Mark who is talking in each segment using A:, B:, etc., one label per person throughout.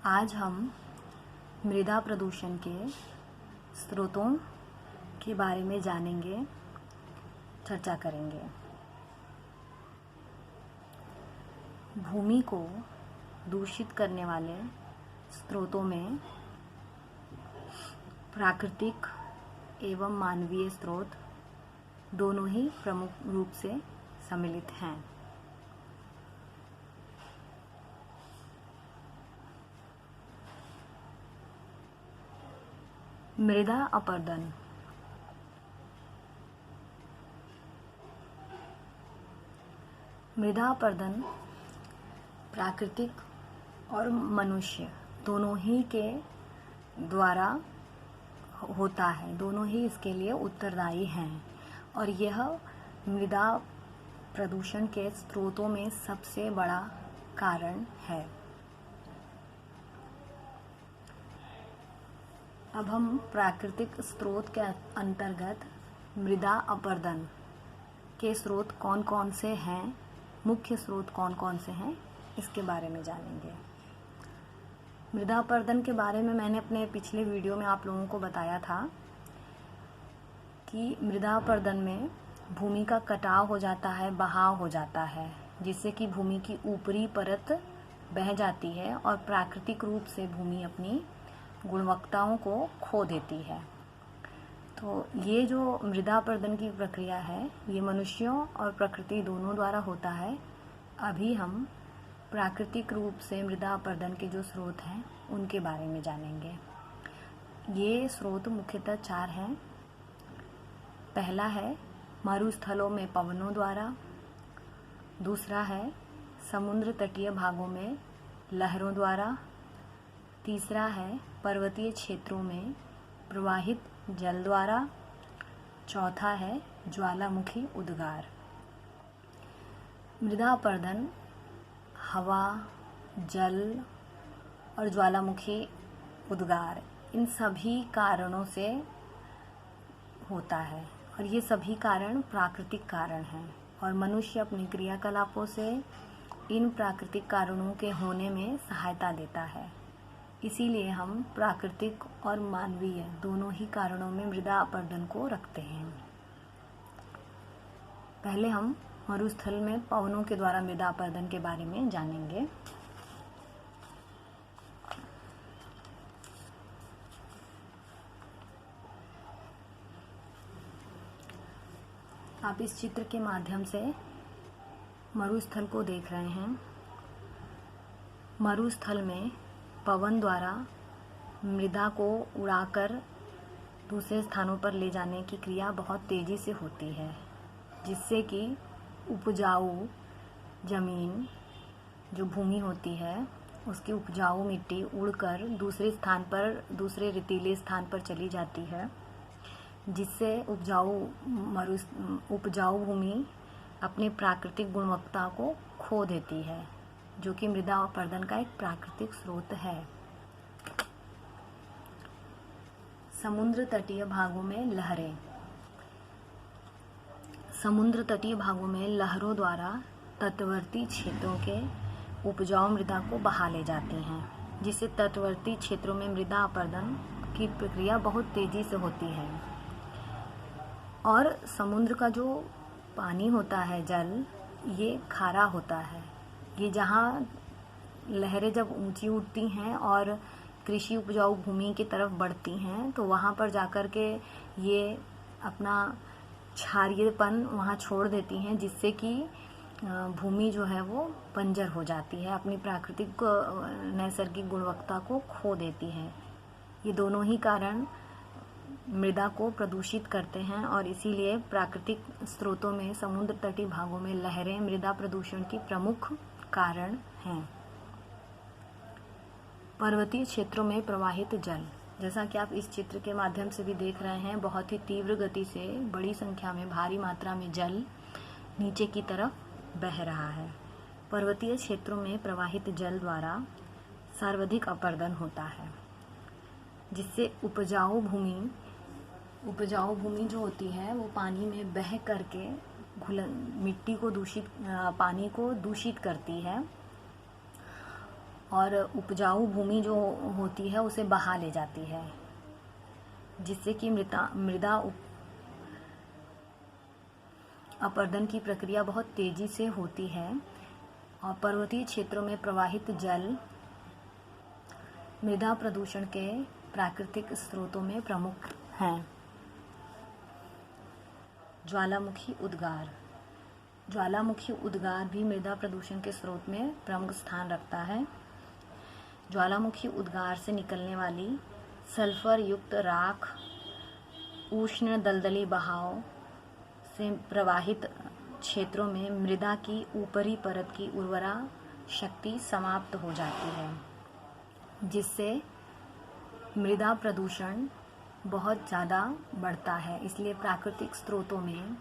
A: आज हम मृदा प्रदूषण के स्रोतों के बारे में जानेंगे, चर्चा करेंगे। भूमि को दूषित करने वाले स्रोतों में प्राकृतिक एवं मानवीय स्रोत दोनों ही प्रमुख रूप से सम्मिलित हैं। मृदा अपरदन। मृदा अपरदन प्राकृतिक और मनुष्य दोनों ही के द्वारा होता है, दोनों ही इसके लिए उत्तरदायी हैं और यह मृदा प्रदूषण के स्रोतों में सबसे बड़ा कारण है। अब हम प्राकृतिक स्रोत के अंतर्गत मृदा अपरदन के स्रोत कौन कौन से हैं, मुख्य स्रोत कौन कौन से हैं, इसके बारे में जानेंगे। मृदा अपरदन के बारे में मैंने अपने पिछले वीडियो में आप लोगों को बताया था कि मृदा अपरदन में भूमि का कटाव हो जाता है, बहाव हो जाता है, जिससे कि भूमि की ऊपरी परत बह जाती है और प्राकृतिक रूप से भूमि अपनी गुणवत्ताओं को खो देती है। तो ये जो मृदा अपरदन की प्रक्रिया है, ये मनुष्यों और प्रकृति दोनों द्वारा होता है। अभी हम प्राकृतिक रूप से मृदा अपरदन के जो स्रोत हैं उनके बारे में जानेंगे। ये स्रोत मुख्यतः 4 हैं। पहला है मरुस्थलों में पवनों द्वारा, दूसरा है समुद्र तटीय भागों में लहरों द्वारा, तीसरा है पर्वतीय क्षेत्रों में प्रवाहित जल द्वारा, चौथा है ज्वालामुखी उद्गार। मृदा अपरदन हवा, जल और ज्वालामुखी उद्गार इन सभी कारणों से होता है और ये सभी कारण प्राकृतिक कारण हैं और मनुष्य अपनी क्रियाकलापों से इन प्राकृतिक कारणों के होने में सहायता देता है। इसीलिए हम प्राकृतिक और मानवीय दोनों ही कारणों में मृदा अपरदन को रखते हैं। पहले हम मरुस्थल में पवनों के द्वारा मृदा अपरदन के बारे में जानेंगे। आप इस चित्र के माध्यम से मरुस्थल को देख रहे हैं। मरुस्थल में पवन द्वारा मृदा को उड़ाकर दूसरे स्थानों पर ले जाने की क्रिया बहुत तेज़ी से होती है, जिससे कि उपजाऊ जमीन जो भूमि होती है उसकी उपजाऊ मिट्टी उड़कर दूसरे स्थान पर, दूसरे रेतीले स्थान पर चली जाती है, जिससे उपजाऊ भूमि अपने प्राकृतिक गुणवत्ता को खो देती है, जो कि मृदा अपरदन का एक प्राकृतिक स्रोत है। समुद्र तटीय भागों में लहरें। समुद्र तटीय भागों में लहरों द्वारा तटवर्ती क्षेत्रों के उपजाऊ मृदा को बहा ले जाती हैं, जिससे तटवर्ती क्षेत्रों में मृदा अपरदन की प्रक्रिया बहुत तेज़ी से होती है। और समुद्र का जो पानी होता है, जल, ये खारा होता है। ये जहाँ लहरें जब ऊंची उठती हैं और कृषि उपजाऊ भूमि की तरफ बढ़ती हैं, तो वहाँ पर जाकर के ये अपना क्षारीयपन वहाँ छोड़ देती हैं, जिससे कि भूमि जो है वो बंजर हो जाती है, अपनी प्राकृतिक नैसर्गिक गुणवत्ता को खो देती है। ये दोनों ही कारण मृदा को प्रदूषित करते हैं और इसीलिए प्राकृतिक स्रोतों में समुद्र तटीय भागों में लहरें मृदा प्रदूषण की प्रमुख कारण हैं। पर्वतीय क्षेत्रों में प्रवाहित जल। जैसा कि आप इस चित्र के माध्यम से भी देख रहे हैं, बहुत ही तीव्र गति से बड़ी संख्या में, भारी मात्रा में जल नीचे की तरफ बह रहा है। पर्वतीय क्षेत्रों में प्रवाहित जल द्वारा सर्वाधिक अपरदन होता है, जिससे उपजाऊ भूमि जो होती है वो पानी में बह करके मिट्टी को पानी को दूषित करती है और उपजाऊ भूमि जो होती है उसे बहा ले जाती है, जिससे कि मृदा अपरदन की प्रक्रिया बहुत तेजी से होती है। और पर्वतीय क्षेत्रों में प्रवाहित जल मृदा प्रदूषण के प्राकृतिक स्रोतों में प्रमुख हैं। ज्वालामुखी उद्गार भी मृदा प्रदूषण के स्रोत में प्रमुख स्थान रखता है। ज्वालामुखी उद्गार से निकलने वाली सल्फर युक्त राख उष्ण दलदली बहाव से प्रवाहित क्षेत्रों में मृदा की ऊपरी परत की उर्वरा शक्ति समाप्त हो जाती है, जिससे मृदा प्रदूषण बहुत ज़्यादा बढ़ता है। इसलिए प्राकृतिक स्रोतों में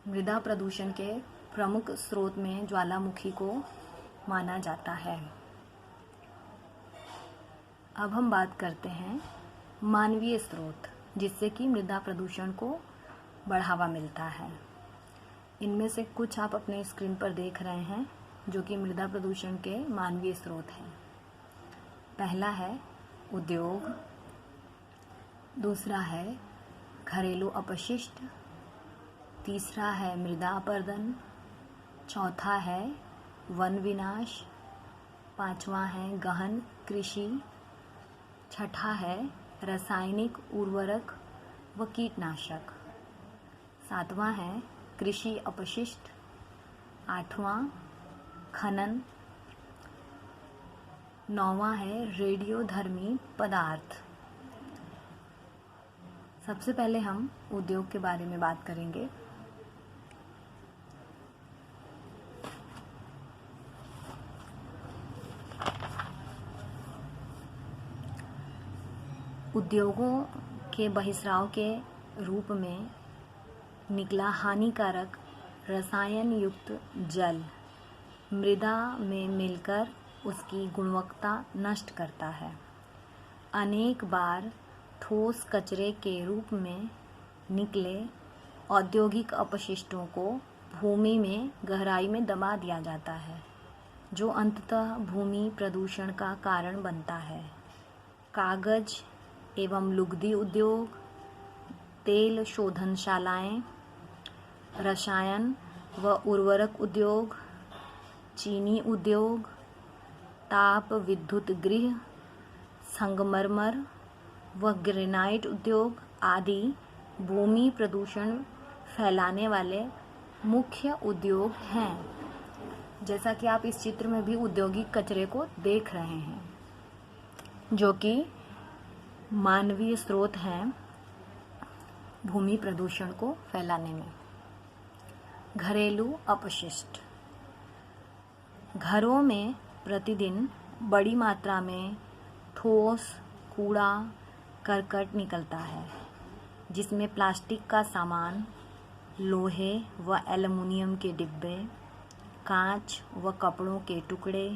A: मृदा प्रदूषण के प्रमुख स्रोत में ज्वालामुखी को माना जाता है। अब हम बात करते हैं मानवीय स्रोत, जिससे कि मृदा प्रदूषण को बढ़ावा मिलता है। इनमें से कुछ आप अपने स्क्रीन पर देख रहे हैं, जो कि मृदा प्रदूषण के मानवीय स्रोत हैं। पहला है उद्योग, दूसरा है घरेलू अपशिष्ट, तीसरा है मृदा अपरदन, चौथा है वन विनाश, पांचवा है गहन कृषि, छठा है रासायनिक उर्वरक व कीटनाशक, सातवां है कृषि अपशिष्ट, आठवां खनन, नौवां है रेडियोधर्मी पदार्थ। सबसे पहले हम उद्योग के बारे में बात करेंगे। उद्योगों के बहिस्राव के रूप में निकला हानिकारक रसायन युक्त जल मृदा में मिलकर उसकी गुणवत्ता नष्ट करता है। अनेक बार ठोस कचरे के रूप में निकले औद्योगिक अपशिष्टों को भूमि में गहराई में दबा दिया जाता है, जो अंततः भूमि प्रदूषण का कारण बनता है। कागज एवं लुगदी उद्योग, तेल शोधनशालाएं, रसायन व उर्वरक उद्योग, चीनी उद्योग, ताप विद्युत गृह, संगमरमर व ग्रेनाइट उद्योग आदि भूमि प्रदूषण फैलाने वाले मुख्य उद्योग हैं। जैसा कि आप इस चित्र में भी औद्योगिक कचरे को देख रहे हैं, जो कि मानवीय स्रोत हैं भूमि प्रदूषण को फैलाने में। घरेलू अपशिष्ट, घरों में प्रतिदिन बड़ी मात्रा में ठोस कूड़ा करकट निकलता है, जिसमें प्लास्टिक का सामान, लोहे व एल्युमिनियम के डिब्बे, कांच व कपड़ों के टुकड़े,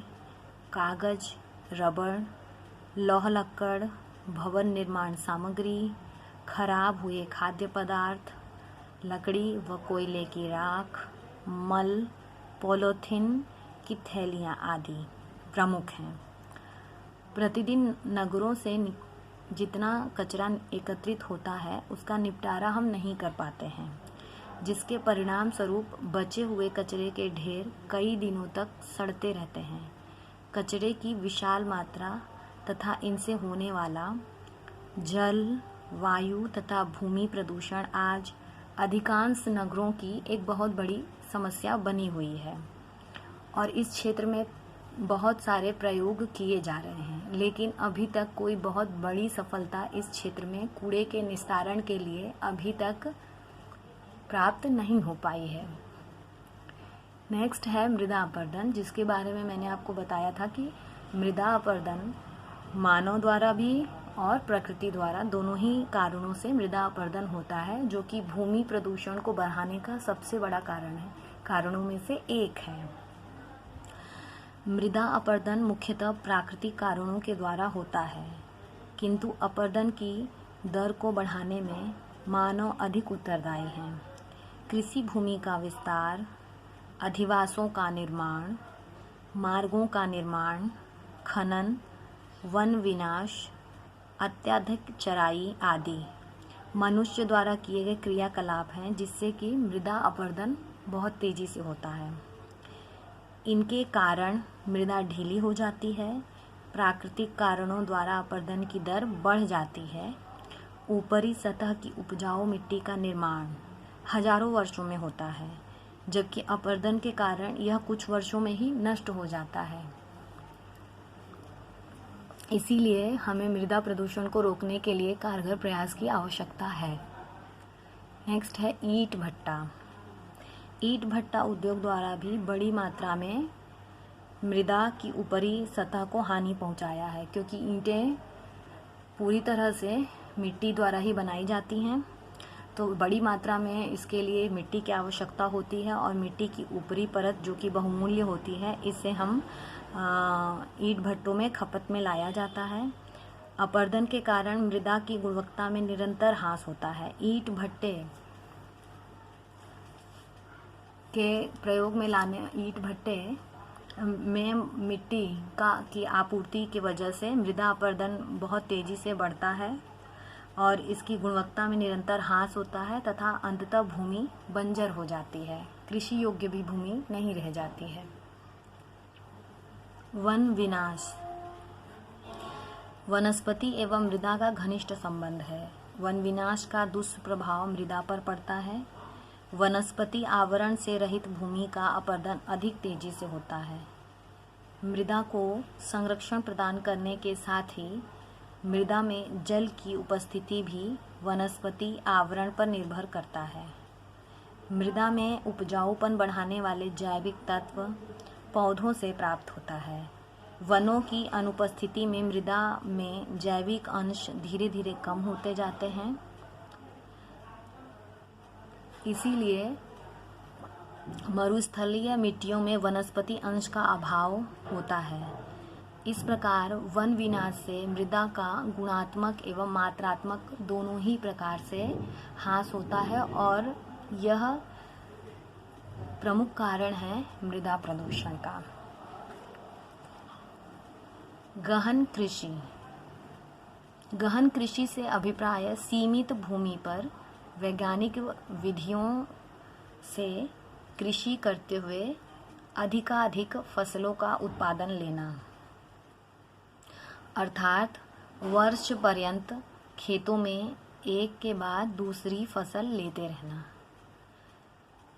A: कागज, रबड़, लौह लक्कड़, भवन निर्माण सामग्री, खराब हुए खाद्य पदार्थ, लकड़ी व कोयले की राख, मल, पॉलीथीन की थैलियाँ आदि प्रमुख हैं। प्रतिदिन नगरों से जितना कचरा एकत्रित होता है, उसका निपटारा हम नहीं कर पाते हैं, जिसके परिणाम स्वरूप बचे हुए कचरे के ढेर कई दिनों तक सड़ते रहते हैं। कचरे की विशाल मात्रा तथा इनसे होने वाला जल, वायु तथा भूमि प्रदूषण आज अधिकांश नगरों की एक बहुत बड़ी समस्या बनी हुई है। और इस क्षेत्र में बहुत सारे प्रयोग किए जा रहे हैं, लेकिन अभी तक कोई बहुत बड़ी सफलता इस क्षेत्र में कूड़े के निस्तारण के लिए अभी तक प्राप्त नहीं हो पाई है। नेक्स्ट है मृदा अपरदन, जिसके बारे में मैंने आपको बताया था कि मृदा अपरदन मानव द्वारा भी और प्रकृति द्वारा दोनों ही कारणों से मृदा अपरदन होता है, जो कि भूमि प्रदूषण को बढ़ाने का सबसे बड़ा कारणों में से एक है। मृदा अपरदन मुख्यतः प्राकृतिक कारणों के द्वारा होता है, किंतु अपरदन की दर को बढ़ाने में मानव अधिक उत्तरदायी हैं। कृषि भूमि का विस्तार, अधिवासों का निर्माण, मार्गों का निर्माण, खनन, वन विनाश, अत्यधिक चराई आदि मनुष्य द्वारा किए गए क्रियाकलाप हैं जिससे कि मृदा अपरदन बहुत तेज़ी से होता है। इनके कारण मृदा ढीली हो जाती है, प्राकृतिक कारणों द्वारा अपरदन की दर बढ़ जाती है। ऊपरी सतह की उपजाऊ मिट्टी का निर्माण हजारों वर्षों में होता है, जबकि अपरदन के कारण यह कुछ वर्षों में ही नष्ट हो जाता है। इसीलिए हमें मृदा प्रदूषण को रोकने के लिए कारगर प्रयास की आवश्यकता है। नेक्स्ट है ईंट भट्टा। ईंट भट्टा उद्योग द्वारा भी बड़ी मात्रा में मृदा की ऊपरी सतह को हानि पहुंचाया है, क्योंकि ईंटें पूरी तरह से मिट्टी द्वारा ही बनाई जाती हैं, तो बड़ी मात्रा में इसके लिए मिट्टी की आवश्यकता होती है और मिट्टी की ऊपरी परत जो कि बहुमूल्य होती है, इसे हम ईंट भट्टों में खपत में लाया जाता है। अपरदन के कारण मृदा की गुणवत्ता में निरंतर ह्रास होता है। ईंट भट्टे के प्रयोग में ईंट भट्टे में मिट्टी की आपूर्ति की वजह से मृदा अपरदन बहुत तेज़ी से बढ़ता है और इसकी गुणवत्ता में निरंतर ह्रास होता है तथा अंततः भूमि बंजर हो जाती है, कृषि योग्य भी भूमि नहीं रह जाती है। वन विनाश। वनस्पति एवं मृदा का घनिष्ठ संबंध है। वन विनाश का दुष्प्रभाव मृदा पर पड़ता है। वनस्पति आवरण से रहित भूमि का अपरदन अधिक तेजी से होता है। मृदा को संरक्षण प्रदान करने के साथ ही मृदा में जल की उपस्थिति भी वनस्पति आवरण पर निर्भर करता है। मृदा में उपजाऊपन बढ़ाने वाले जैविक तत्व पौधों से प्राप्त होता है। वनों की अनुपस्थिति में मृदा में जैविक अंश धीरे धीरे कम होते जाते हैं। इसीलिए मरुस्थलीय मिट्टियों में वनस्पति अंश का अभाव होता है। इस प्रकार वन विनाश से मृदा का गुणात्मक एवं मात्रात्मक दोनों ही प्रकार से ह्रास होता है और यह प्रमुख कारण है मृदा प्रदूषण का। गहन कृषि। गहन कृषि से अभिप्राय सीमित भूमि पर वैज्ञानिक विधियों से कृषि करते हुए अधिकाधिक फसलों का उत्पादन लेना, अर्थात वर्ष पर्यंत खेतों में एक के बाद दूसरी फसल लेते रहना,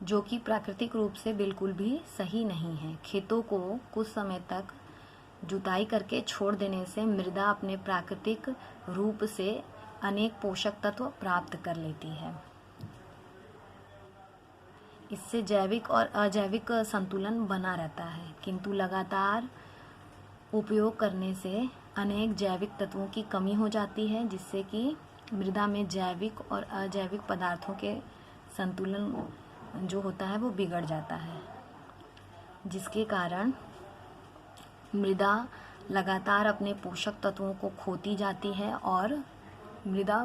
A: जो कि प्राकृतिक रूप से बिल्कुल भी सही नहीं है। खेतों को कुछ समय तक जुताई करके छोड़ देने से मृदा अपने प्राकृतिक रूप से अनेक पोषक तत्व प्राप्त कर लेती है। इससे जैविक और अजैविक संतुलन बना रहता है, किंतु लगातार उपयोग करने से अनेक जैविक तत्वों की कमी हो जाती है, जिससे कि मृदा में जैविक और अजैविक पदार्थों के संतुलन जो होता है वो बिगड़ जाता है, जिसके कारण मृदा लगातार अपने पोषक तत्वों को खोती जाती है और मृदा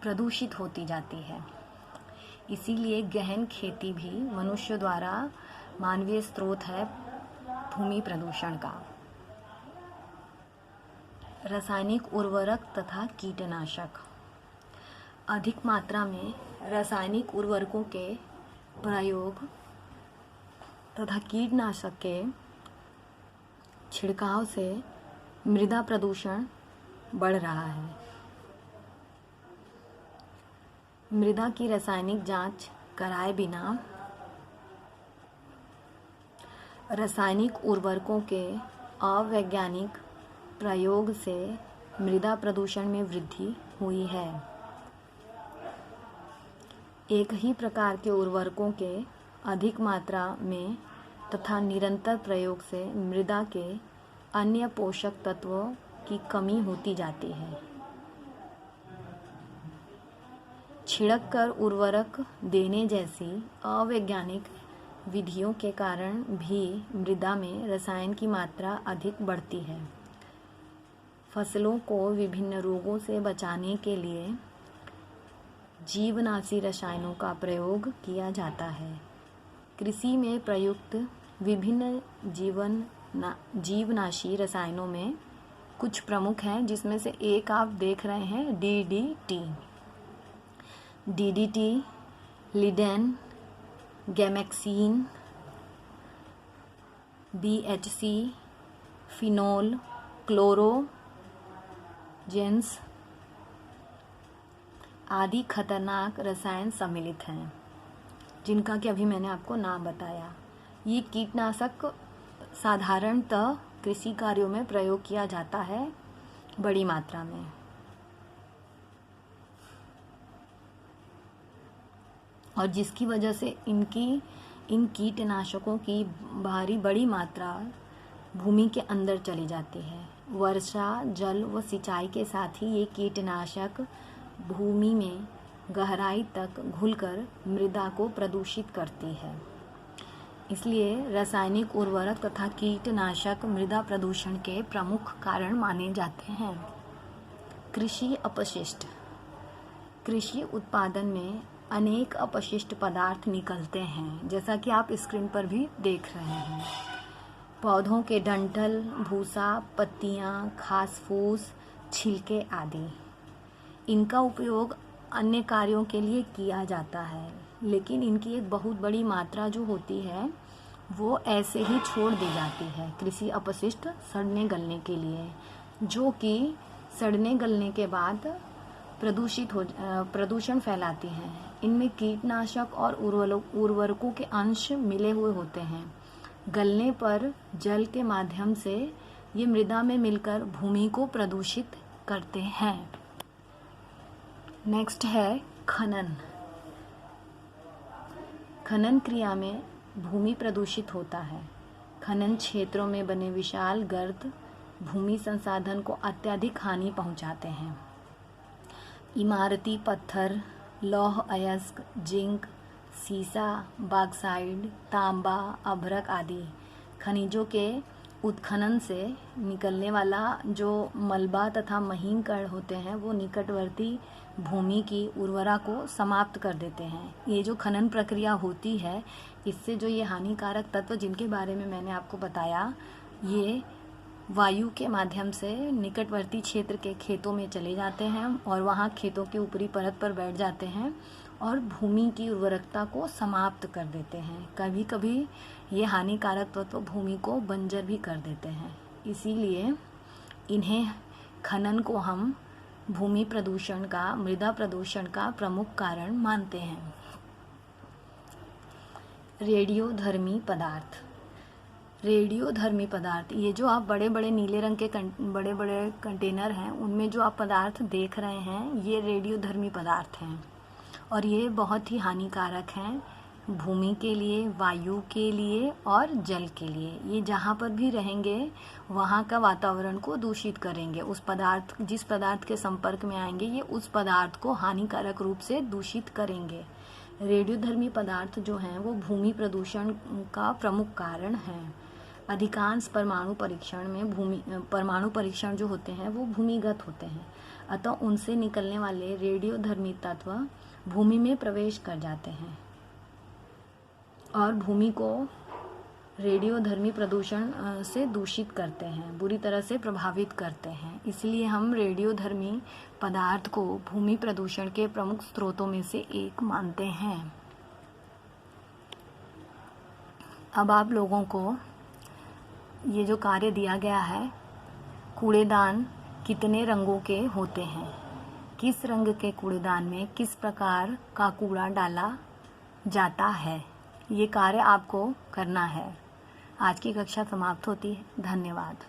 A: प्रदूषित होती जाती है। इसीलिए गहन खेती भी मनुष्य द्वारा मानवीय स्रोत है भूमि प्रदूषण का। रासायनिक उर्वरक तथा कीटनाशक। अधिक मात्रा में रासायनिक उर्वरकों के प्रयोग तथा कीटनाशक के छिड़काव से मृदा प्रदूषण बढ़ रहा है। मृदा की रासायनिक जांच कराए बिना रासायनिक उर्वरकों के अवैज्ञानिक प्रयोग से मृदा प्रदूषण में वृद्धि हुई है। एक ही प्रकार के उर्वरकों के अधिक मात्रा में तथा निरंतर प्रयोग से मृदा के अन्य पोषक तत्वों की कमी होती जाती है। छिड़क कर उर्वरक देने जैसी अवैज्ञानिक विधियों के कारण भी मृदा में रसायन की मात्रा अधिक बढ़ती है। फसलों को विभिन्न रोगों से बचाने के लिए जीवनाशी रसायनों का प्रयोग किया जाता है। कृषि में प्रयुक्त विभिन्न जीवन जीवनाशी रसायनों में कुछ प्रमुख हैं, जिसमें से एक आप देख रहे हैं DDT. DDT, lindane, gammexane, BHC, phenol, क्लोरोजेंस आदि खतरनाक रसायन सम्मिलित हैं, जिनका कि अभी मैंने आपको नाम बताया। ये कीटनाशक साधारणतः कृषि कार्यों में प्रयोग किया जाता है बड़ी मात्रा में। और जिसकी वजह से इन कीटनाशकों की बड़ी मात्रा भूमि के अंदर चली जाती है। वर्षा जल व सिंचाई के साथ ही ये कीटनाशक भूमि में गहराई तक घुलकर मृदा को प्रदूषित करती है। इसलिए रासायनिक उर्वरक तथा कीटनाशक मृदा प्रदूषण के प्रमुख कारण माने जाते हैं। कृषि अपशिष्ट। कृषि उत्पादन में अनेक अपशिष्ट पदार्थ निकलते हैं, जैसा कि आप स्क्रीन पर भी देख रहे हैं। पौधों के डंठल, भूसा, पत्तियां, घास फूस, छिलके आदि। इनका उपयोग अन्य कार्यों के लिए किया जाता है, लेकिन इनकी एक बहुत बड़ी मात्रा जो होती है वो ऐसे ही छोड़ दी जाती है कृषि अपशिष्ट सड़ने गलने के लिए, जो कि सड़ने गलने के बाद प्रदूषण फैलाती हैं। इनमें कीटनाशक और उर्वरकों के अंश मिले हुए होते हैं। गलने पर जल के माध्यम से ये मृदा में मिलकर भूमि को प्रदूषित करते हैं। नेक्स्ट है खनन। खनन क्रिया में भूमि प्रदूषित होता है। खनन क्षेत्रों में बने विशाल गर्त भूमि संसाधन को अत्यधिक हानि पहुंचाते हैं। इमारती पत्थर, लौह अयस्क, जिंक, सीसा, बॉक्साइट, तांबा, अभ्रक आदि खनिजों के उत्खनन से निकलने वाला जो मलबा तथा महीन कण होते हैं वो निकटवर्ती भूमि की उर्वरा को समाप्त कर देते हैं। ये जो खनन प्रक्रिया होती है, इससे जो ये हानिकारक तत्व जिनके बारे में मैंने आपको बताया, ये वायु के माध्यम से निकटवर्ती क्षेत्र के खेतों में चले जाते हैं और वहाँ खेतों की ऊपरी परत पर बैठ जाते हैं और भूमि की उर्वरकता को समाप्त कर देते हैं। कभी कभी ये हानिकारक तत्व भूमि को बंजर भी कर देते हैं। इसीलिए इन्हें खनन को हम भूमि प्रदूषण का, मृदा प्रदूषण का प्रमुख कारण मानते हैं। रेडियोधर्मी पदार्थ। रेडियोधर्मी पदार्थ, ये जो आप बड़े बड़े नीले रंग के बड़े बड़े कंटेनर हैं, उनमें जो आप पदार्थ देख रहे हैं, ये रेडियोधर्मी पदार्थ हैं और ये बहुत ही हानिकारक हैं भूमि के लिए, वायु के लिए और जल के लिए। ये जहाँ पर भी रहेंगे वहाँ का वातावरण को दूषित करेंगे। जिस पदार्थ के संपर्क में आएंगे ये उस पदार्थ को हानिकारक रूप से दूषित करेंगे। रेडियोधर्मी पदार्थ जो हैं वो भूमि प्रदूषण का प्रमुख कारण हैं। अधिकांश परमाणु परीक्षण जो होते हैं वो भूमिगत होते हैं, अतः उनसे निकलने वाले रेडियोधर्मी तत्व भूमि में प्रवेश कर जाते हैं और भूमि को रेडियोधर्मी प्रदूषण से दूषित करते हैं, बुरी तरह से प्रभावित करते हैं। इसलिए हम रेडियोधर्मी पदार्थ को भूमि प्रदूषण के प्रमुख स्रोतों में से एक मानते हैं। अब आप लोगों को ये जो कार्य दिया गया है, कूड़ेदान कितने रंगों के होते हैं, किस रंग के कूड़ेदान में किस प्रकार का कूड़ा डाला जाता है, ये कार्य आपको करना है। आज की कक्षा समाप्त होती है। धन्यवाद।